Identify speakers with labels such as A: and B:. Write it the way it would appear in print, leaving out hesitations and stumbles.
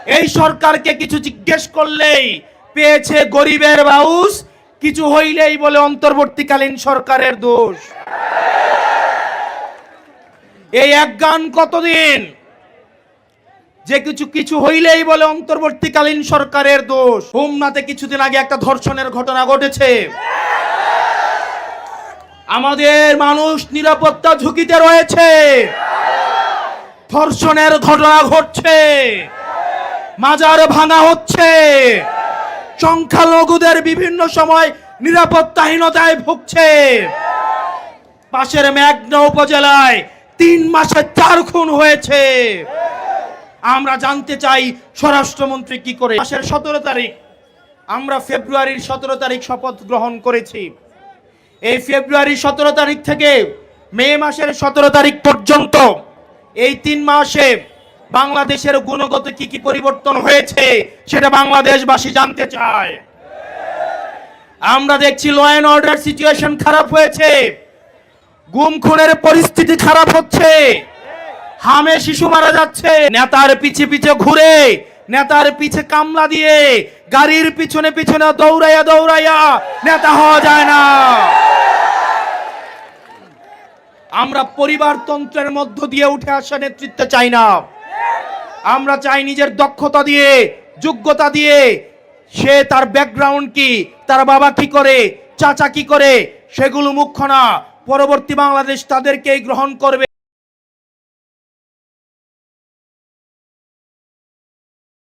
A: এই সরকারকে কিছু জিজ্ঞেস করলেই পেয়েছে গরিবের বাউস, কিছু হইলেই বলে অন্তর্বর্তীকালীন সরকারের দোষ। এই এক গান কতদিন যে কিছু কিছু হইলেই বলে অন্তর্বর্তীকালীন সরকারের দোষ। হোমনাতে কিছুদিন আগে একটা ধর্ষণের ঘটনা ঘটেছে। আমাদের মানুষ নিরাপত্তা ঝুঁকিতে রয়েছে, ধর্ষণের ঘটনা ঘটছে, মাজার ভাঙা হচ্ছে, সংখ্যালঘুদের বিভিন্ন সময় নিরাপত্তাহীনতায় ভুগছে। পাশের মেঘনা উপজেলায় 3 মাসে 4 খুন হয়েছে। আমরা জানতে চাই স্বরাষ্ট্রমন্ত্রী কি করে। মাসের 17 তারিখ, আমরা ফেব্রুয়ারির 17 তারিখ শপথ গ্রহণ করেছি। এই ফেব্রুয়ারির 17 তারিখ থেকে মে মাসের 17 তারিখ পর্যন্ত এই 3 মাসে বাংলাদেশের গুণগত কি কি পরিবর্তন হয়েছে সেটা বাংলাদেশবাসী জানতে চায়। আমরা দেখছি ল অ্যান্ড অর্ডার সিচুয়েশন খারাপ হয়েছে, গুম খুনের পরিস্থিতি খারাপ হচ্ছে, হামে শিশু মারা যাচ্ছে। নেতার পিছে পিছে ঘুরে, নেতার পিছে কামলা দিয়ে, গাড়ির পিছনে পিছনে দৌড়াইয়া দৌড়াইয়া নেতা হওয়া যায় না। আমরা পরিবারতন্ত্রের মধ্য দিয়ে উঠে আসা নেতৃত্ব চাই না। আমরা চাই নিজের দক্ষতা দিয়ে, যোগ্যতা দিয়ে, সে তার ব্যাকগ্রাউন্ড কি, তার বাবা কি করে, চাচা কি করে, সেগুলো মুখ্য না। পরবর্তী বাংলাদেশ তাদেরকেই গ্রহণ করবে।